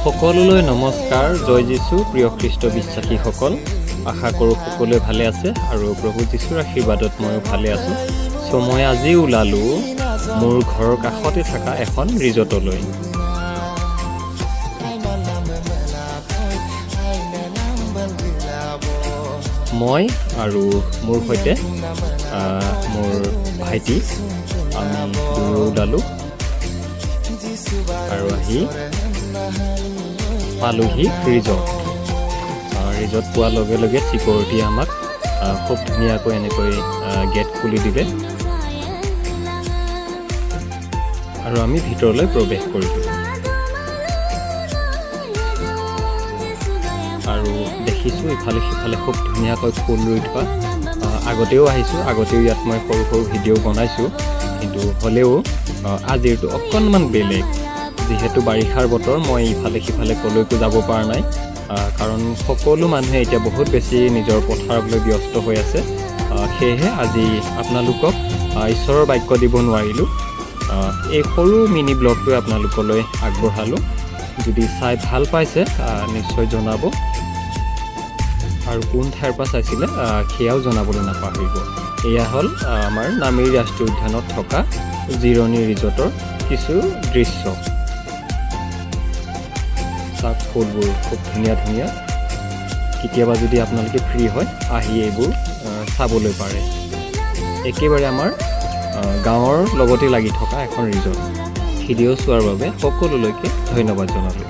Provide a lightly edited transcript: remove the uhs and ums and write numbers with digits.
সকলোলৈ নমস্কাৰ। জয় যীশু। প্ৰিয় খ্ৰীষ্ট বিশ্বাসীসকল, আশা কৰোঁ সকলোৱে ভালে আছে আৰু প্ৰভু যীশুৰ আশীৰ্বাদত ময়ো ভালে আছোঁ। চ' মই আজি ওলালোঁ মোৰ ঘৰৰ কাষতে থকা এখন ৰিজৰ্টলৈ। মই আৰু মোৰ সৈতে মোৰ ভাইটি আমি দুয়ো ওলালোঁ আৰু আহি পালোহি ৰিজৰ্ট পোৱাৰ লগে লগে চিকিউৰিটিয়ে আমাক খুব ধুনীয়াকৈ এনেকৈ গেট খুলি দিলে আৰু আমি ভিতৰলৈ প্ৰৱেশ কৰিলোঁ। আৰু দেখিছোঁ ইফালে সিফালে খুব ধুনীয়াকৈ ফুল ৰুই থোৱা। আগতেও আহিছোঁ, আগতেও ইয়াত মই সৰু সৰু ভিডিঅ' বনাইছোঁ, কিন্তু হ'লেও আজিৰটো অকণমান বেলেগ। যিহেতু বাৰিষাৰ বতৰ, মই ইফালে সিফালে ক'লৈকো যাব পৰা নাই, কাৰণ সকলো মানুহে এতিয়া বহুত বেছি নিজৰ পথাৰলৈ ব্যস্ত হৈ আছে। সেয়েহে আজি আপোনালোকক ঈশ্বৰৰ বাক্য দিব নোৱাৰিলোঁ। এই সৰু মিনি ব্লগটোৱে আপোনালোকলৈ আগবঢ়ালোঁ। যদি চাই ভাল পাইছে নিশ্চয় জনাব, আৰু কোন ঠাইৰ পৰা চাইছিলে সেয়াও জনাবলৈ নাপাহৰিব। এয়া হ'ল আমাৰ নামেৰি ৰাষ্ট্ৰীয় উদ্যানত থকা জিৰণি ৰিজৰ্টৰ কিছু দৃশ্য। চাওক, ফুলবোৰ খুব ধুনীয়া ধুনীয়া। কেতিয়াবা যদি আপোনালোকে ফ্ৰী হয়, আহি এইবোৰ চাবলৈ পাৰে। একেবাৰে আমাৰ গাঁৱৰ লগতে লাগি থকা এখন ৰিজৰ্ট। ভিডিঅ' চোৱাৰ বাবে সকলোলৈকে ধন্যবাদ জনালোঁ।